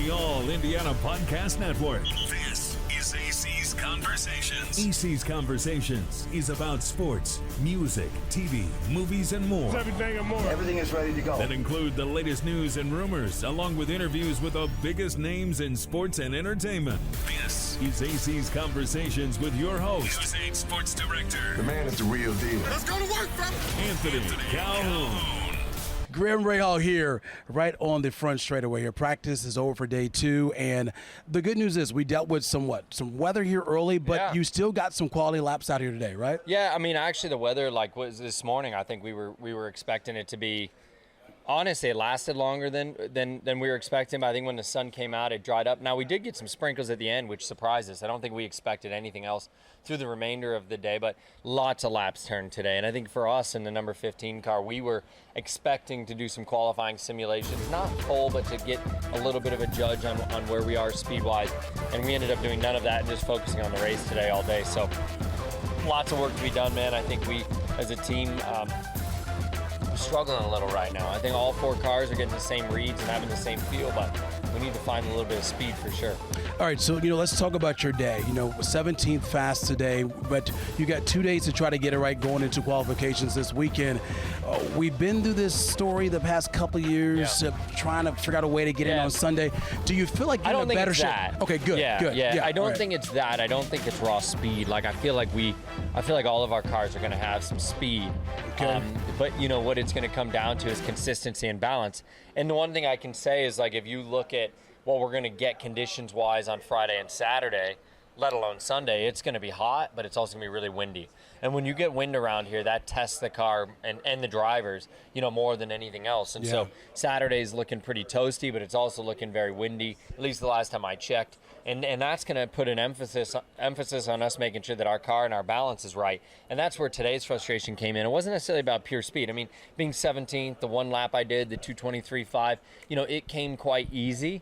the All Indiana Podcast Network. This is AC's Conversations. AC's Conversations is about sports, music, TV, movies, and more. Everything and more. Everything is ready to go. That include the latest news and rumors, along with interviews with the biggest names in sports and entertainment. This is AC's Conversations with your host, News 8 Sports Director. The man is the real deal. Let's go to work, fella. Anthony Calhoun. Graham Rahal here, right on the front straightaway here. Practice is over for day 2, and the good news is we dealt with some weather here early, but you still got some quality laps out here today, right? Yeah, I mean, actually the weather, was this morning, I think we were expecting it to be, honestly, it lasted longer than we were expecting, but I think when the sun came out, it dried up. Now, we did get some sprinkles at the end, which surprised us. I don't think we expected anything else through the remainder of the day, but lots of laps turned today. And I think for us in the number 15 car, we were expecting to do some qualifying simulations, not full, but to get a little bit of a judge on where we are speed-wise. And we ended up doing none of that and just focusing on the race today all day. So lots of work to be done, man. I think we, as a team, struggling a little right now. I think all 4 cars are getting the same reads and having the same feel, but we need to find a little bit of speed for sure. All right, so, let's talk about your day. 17th fast today, but you got 2 days to try to get it right going into qualifications this weekend. We've been through this story the past couple of years, trying to figure out a way to get in on Sunday. Do you feel like you're in a better shape? Okay, good. Yeah. I don't think it's that. I don't think it's raw speed. I feel like all of our cars are going to have some speed. Okay. But what it's going to come down to is consistency and balance. And the one thing I can say is, if you look at what we're going to get conditions-wise on Friday and Saturday, let alone Sunday, it's going to be hot, but it's also going to be really windy. And when you get wind around here, that tests the car and the drivers, more than anything else. And so Saturday's looking pretty toasty, but it's also looking very windy, at least the last time I checked. And that's going to put an emphasis on us making sure that our car and our balance is right. And that's where today's frustration came in. It wasn't necessarily about pure speed. I mean, being 17th, the one lap I did, the 2:23.5, it came quite easy.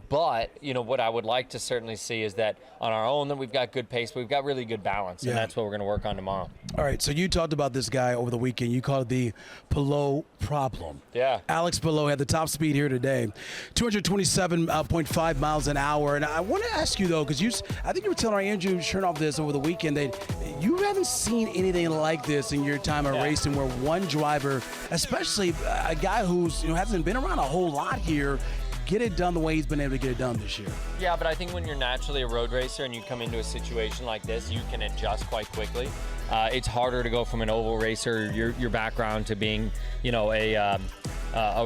But what I would like to certainly see is that on our own, that we've got good pace, but we've got really good balance, and that's what we're going to work on tomorrow. All right, so you talked about this guy over the weekend. You called it the Pillow problem. Yeah. Alex Pillow had the top speed here today, 227.5 miles an hour. And I want to ask you, though, because I think you were telling our Andrew Chernoff this over the weekend, that you haven't seen anything like this in your time of racing, where one driver, especially a guy who's hasn't been around a whole lot here, get it done the way he's been able to get it done this year. Yeah, but I think when you're naturally a road racer and you come into a situation like this, you can adjust quite quickly. It's harder to go from an oval racer, your background, to being, a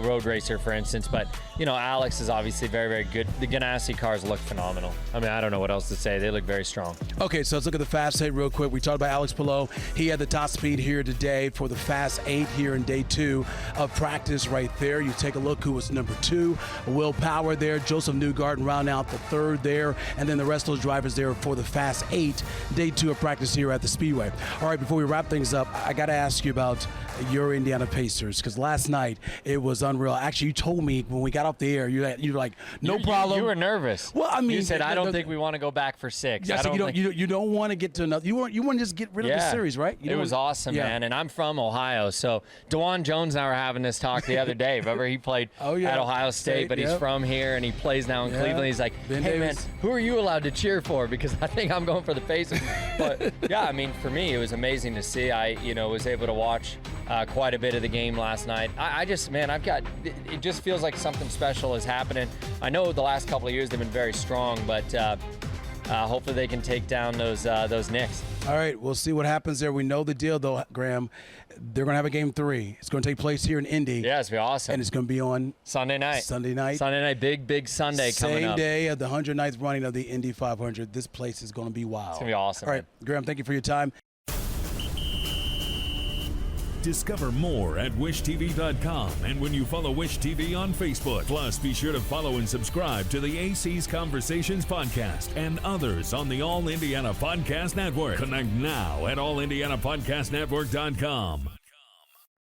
road racer, for instance. But, Alex is obviously very, very good. The Ganassi cars look phenomenal. I mean, I don't know what else to say. They look very strong. Okay, so let's look at the Fast 8 real quick. We talked about Alex Pillow. He had the top speed here today for the Fast 8 here in day 2 of practice right there. You take a look who was number 2. Will Power there. Joseph Newgarden round out the 3rd there. And then the rest of those drivers there for the Fast 8, day 2 of practice here at the Speedway. All right, before we wrap things up, I got to ask you about your Indiana Pacers, because last night it was unreal. Actually, you told me when we got off the air, you were like, no problem. You were nervous. Well, I mean, you said, I don't think we want to go back for 6. Yeah, so you don't want to get to another. You want to just get rid of the series, right? It was awesome, man. And I'm from Ohio, so DeJuan Jones and I were having this talk the other day. Remember, he played at Ohio State, but he's from here and he plays now in Cleveland. He's like, hey, man, who are you allowed to cheer for? Because I think I'm going for the Pacers. But yeah, I mean, for me, it was amazing to see. I was able to watch quite a bit of the game last night. It just feels like something special is happening. I know the last couple of years they've been very strong, but hopefully they can take down those Knicks. All right, we'll see what happens there. We know the deal, though, Graham. They're going to have a game 3. It's going to take place here in Indy. Yeah, it's going to be awesome. And it's going to be on Sunday night. Sunday night, big Sunday coming up. Same day of the 109th running of the Indy 500. This place is going to be wild. It's going to be awesome. All right, Graham, thank you for your time. Discover more at wishtv.com and when you follow Wish TV on Facebook. Plus, be sure to follow and subscribe to the AC's Conversations podcast and others on the All Indiana Podcast Network. Connect now at allindianapodcastnetwork.com.